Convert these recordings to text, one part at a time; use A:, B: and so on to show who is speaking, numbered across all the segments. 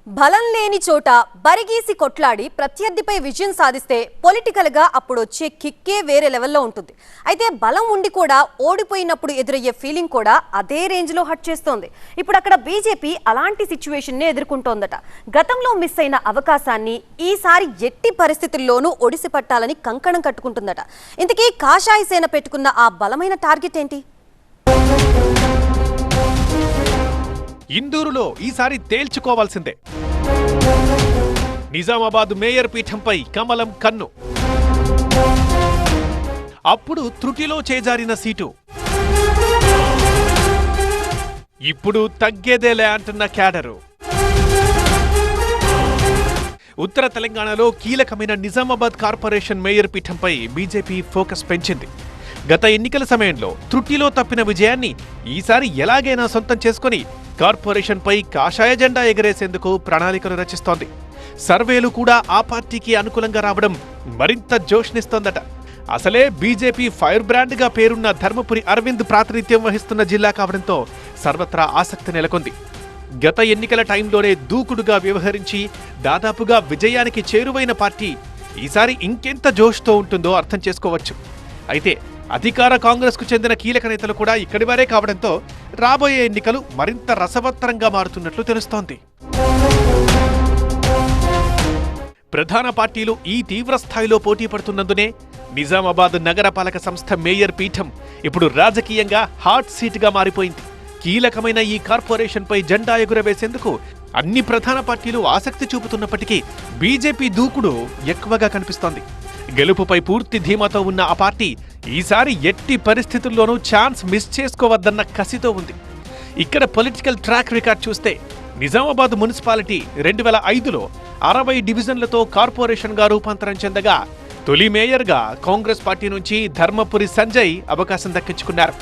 A: బలం లేని చోట బరిగీసి కొట్లాడి ప్రత్యర్థిపై విజయం సాధిస్తే పొలిటికల్ గా అప్పుడు వచ్చే కిక్కే వేరే లెవెల్లో ఉంటుంది. అయితే బలం ఉండి కూడా ఓడిపోయినప్పుడు ఎదురయ్యే ఫీలింగ్ కూడా అదే రేంజ్ లో హట్ చేస్తోంది. ఇప్పుడు అక్కడ బీజేపీ అలాంటి సిచ్యువేషన్ ని ఎదుర్కొంటోందట. గతంలో మిస్ అయిన అవకాశాన్ని ఈసారి ఎట్టి పరిస్థితుల్లోనూ ఒడిసి పట్టాలని కంకణం కట్టుకుంటుందట. ఇంతకీ కాషాయ సేన పెట్టుకున్న ఆ బలమైన టార్గెట్ ఏంటి?
B: ఇందూరులో ఈసారి తేల్చుకోవాల్సిందే. నిజామాబాద్ మేయర్ పీఠంపై కమలం కన్ను. అప్పుడు త్రుటిలో చేజారిన సీటు ఇప్పుడు తగ్గేదేలే అంటున్న క్యాడరు. ఉత్తర తెలంగాణలో కీలకమైన నిజామాబాద్ కార్పొరేషన్ మేయర్ పీఠంపై బీజేపీ ఫోకస్ పెంచింది. గత ఎన్నికల సమయంలో త్రుటిలో తప్పిన విజయాన్ని ఈసారి ఎలాగైనా సొంతం చేసుకుని కార్పొరేషన్పై కాషాయ జెండా ఎగరేసేందుకు ప్రణాళికలు రచిస్తోంది. సర్వేలు కూడా ఆ పార్టీకి అనుకూలంగా రావడం మరింత జోష్నిస్తోందట. అసలే బీజేపీ ఫైర్ బ్రాండ్గా పేరున్న ధర్మపురి అరవింద్ ప్రాతినిధ్యం వహిస్తున్న జిల్లా కావడంతో సర్వత్రా ఆసక్తి నెలకొంది. గత ఎన్నికల టైంలోనే దూకుడుగా వ్యవహరించి దాదాపుగా విజయానికి చేరువైన పార్టీ ఈసారి ఇంకెంత జోష్తో ఉంటుందో అర్థం చేసుకోవచ్చు. అయితే అధికార కాంగ్రెస్కు చెందిన కీలక నేతలు కూడా ఇక్కడి వారే కావడంతో రాబోయే ఎన్నికలు మరింత రసవత్తరంగా మారుతున్నట్లు తెలుస్తోంది. ప్రధాన పార్టీలు ఈ తీవ్ర స్థాయిలో పోటీ పడుతున్నందునే నిజామాబాద్ నగరపాలక సంస్థ మేయర్ పీఠం ఇప్పుడు రాజకీయంగా హాట్ సీట్గా మారిపోయింది. కీలకమైన ఈ కార్పొరేషన్పై జెండా ఎగురవేసేందుకు అన్ని ప్రధాన పార్టీలు ఆసక్తి చూపుతున్నప్పటికీ బీజేపీ దూకుడు ఎక్కువగా కనిపిస్తోంది. గెలుపుపై పూర్తి ధీమాతో ఉన్న ఆ పార్టీ ఈసారి ఎట్టి పరిస్థితుల్లోనూ ఛాన్స్ మిస్ చేసుకోవద్దన్న కసితో ఉంది. ఇక్కడ పొలిటికల్ ట్రాక్ రికార్డ్ చూస్తే నిజామాబాద్ మున్సిపాలిటీ 2005లో 60 డివిజన్లతో కార్పొరేషన్గా రూపాంతరం చెందగా తొలి మేయర్గా కాంగ్రెస్ పార్టీ నుంచి ధర్మపురి సంజయ్ అవకాశం దక్కించుకున్నారు.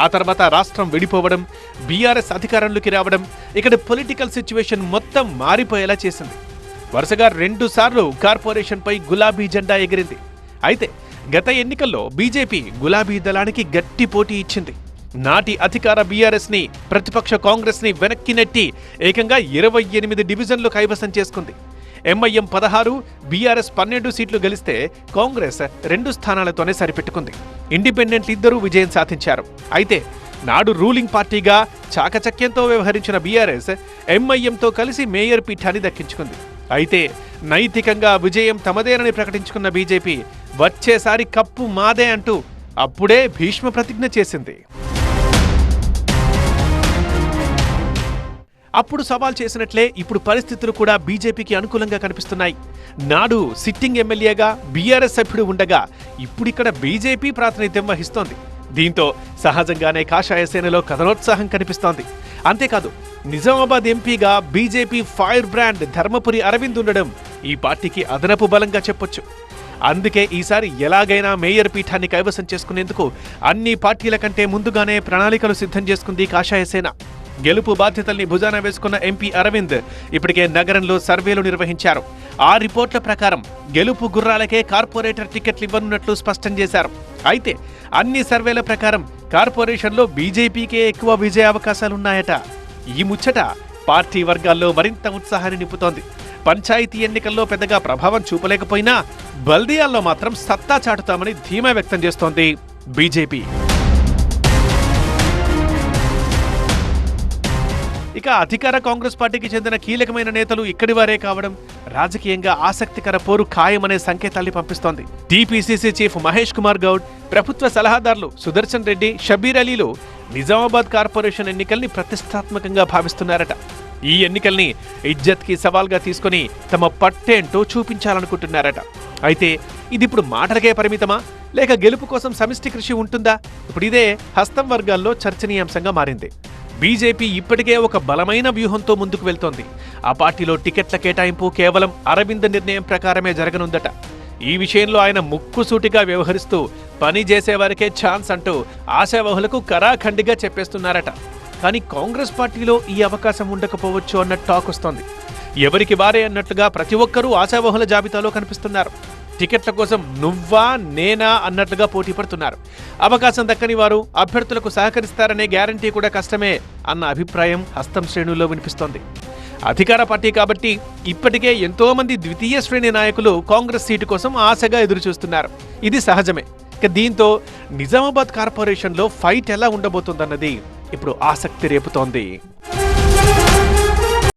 B: ఆ తర్వాత రాష్ట్రం విడిపోవడం, బీఆర్ఎస్ అధికారంలోకి రావడం ఇక్కడ పొలిటికల్ సిచ్యువేషన్ మొత్తం మారిపోయేలా చేసింది. వరుసగా 2 సార్లు కార్పొరేషన్పై గులాబీ జెండా ఎగిరింది. అయితే గత ఎన్నికల్లో బీజేపీ గులాబీ దళానికి గట్టి పోటీ ఇచ్చింది. నాటి అధికార బీఆర్ఎస్ ని, ప్రతిపక్ష కాంగ్రెస్ ని వెనక్కి నెట్టి ఏకంగా 28 డివిజన్లు కైవసం చేసుకుంది. ఎంఐఎం 16, బీఆర్ఎస్ 12 సీట్లు గెలిస్తే కాంగ్రెస్ 2 స్థానాలతోనే సరిపెట్టుకుంది. ఇండిపెండెంట్లు ఇద్దరూ విజయం సాధించారు. అయితే నాడు రూలింగ్ పార్టీగా చాకచక్యంతో వ్యవహరించిన బీఆర్ఎస్ ఎంఐఎంతో కలిసి మేయర్ పీఠాన్ని దక్కించుకుంది. అయితే నైతికంగా విజయం తమదేనని ప్రకటించుకున్న బీజేపీ వచ్చేసారి కప్పు మాదే అంటూ అప్పుడే భీష్మ ప్రతిజ్ఞ చేసింది. అప్పుడు సవాల్ చేసినట్లే ఇప్పుడు పరిస్థితులు కూడా బీజేపీకి అనుకూలంగా కనిపిస్తున్నాయి. నాడు సిట్టింగ్ ఎమ్మెల్యేగా బీఆర్ఎస్ సభ్యుడు ఉండగా ఇప్పుడిక్కడ బీజేపీ ప్రాతినిధ్యం వహిస్తోంది. దీంతో సహజంగానే కాషాయ సేనలో కథనోత్సాహం కనిపిస్తోంది. అంతేకాదు నిజామాబాద్ ఎంపీగా BJP fire brand Dharmapuri Arvind ఉండడం ఈ పార్టీకి అదనపు బలంగా చెప్పొచ్చు. అందుకే ఈసారి ఎలాగైనా మేయర్ పీఠాన్ని కైవసం చేసుకునేందుకు అన్ని పార్టీల కంటే ముందుగానే ప్రణాళికలు సిద్ధం చేసుకుంది కాషాయ సేన. గెలుపు బాధ్యతల్ని భుజాన వేసుకున్న ఎంపీ అరవింద్ ఇప్పటికే నగరంలో సర్వేలు నిర్వహించారు. ఆ రిపోర్ట్ల ప్రకారం గెలుపు గుర్రాలకే కార్పొరేటర్ టికెట్లు ఇవ్వనున్నట్లు స్పష్టం చేశారు. అయితే అన్ని సర్వేల ప్రకారం కార్పొరేషన్లో బీజేపీకే ఎక్కువ విజయ అవకాశాలున్నాయట. ఈ ముచ్చట పార్టీ వర్గాల్లో మరింత ఉత్సాహాన్ని నింపుతోంది. పంచాయతీ ఎన్నికల్లో పెద్దగా ప్రభావం చూపలేకపోయినా బల్దియాల్లో మాత్రం సత్తా చాటుతామని ధీమా వ్యక్తం చేస్తోంది బీజేపీ. ఇక అధికార కాంగ్రెస్ పార్టీకి చెందిన కీలకమైన నేతలు ఇక్కడి వారే కావడం రాజకీయంగా ఆసక్తికర పోరు ఖాయమనే సంకేతాల్ని పంపిస్తోంది. టీపీసీసీ చీఫ్ మహేష్ కుమార్ గౌడ్, ప్రభుత్వ సలహాదారులు సుదర్శన్ రెడ్డి, షబీర్ అలీలు నిజామాబాద్ కార్పొరేషన్ ఎన్నికల్ని ప్రతిష్టాత్మకంగా భావిస్తున్నారట. ఈ ఎన్నికల్ని ఇజ్జత్కి సవాల్గా తీసుకుని తమ పట్టేంటో చూపించాలనుకుంటున్నారట. అయితే ఇది ఇప్పుడు మాటలకే పరిమితమా, లేక గెలుపు కోసం సమిష్టి కృషి ఉంటుందా? ఇప్పుడు ఇదే హస్తం వర్గాల్లో చర్చనీయాంశంగా మారింది. బీజేపీ ఇప్పటికే ఒక బలమైన వ్యూహంతో ముందుకు వెళ్తోంది. ఆ పార్టీలో టికెట్ల కేటాయింపు కేవలం అరవింద్ నిర్ణయం ప్రకారమే జరగనుందట. ఈ విషయంలో ఆయన ముక్కుసూటిగా వ్యవహరిస్తూ పని చేసేవారికే ఛాన్స్ అంటూ ఆశావహులకు కరాఖండిగా చెప్పేస్తున్నారట. కానీ కాంగ్రెస్ పార్టీలో ఈ అవకాశం ఉండకపోవచ్చు అన్న టాక్ వస్తోంది. ఎవరికి వారే అన్నట్లుగా ప్రతి ఒక్కరూ ఆశావహుల జాబితాలో కనిపిస్తున్నారు. టికెట్ల కోసం నువ్వా నేనా అన్నట్లుగా పోటీ పడుతున్నారు. అవకాశం దక్కని వారు అభ్యర్థులకు సహకరిస్తారనే గ్యారంటీ కూడా కష్టమే అన్న అభిప్రాయం హస్తం శ్రేణుల్లో వినిపిస్తోంది. అధికార పార్టీ కాబట్టి ఇప్పటికే ఎంతో మంది ద్వితీయ శ్రేణి నాయకులు కాంగ్రెస్ సీటు కోసం ఆశగా ఎదురుచూస్తున్నారు. ఇది సహజమే. దీంతో నిజామాబాద్ కార్పొరేషన్లో ఫైట్ ఎలా ఉండబోతుందన్నది ఇప్పుడు ఆసక్తి రేపుతోంది.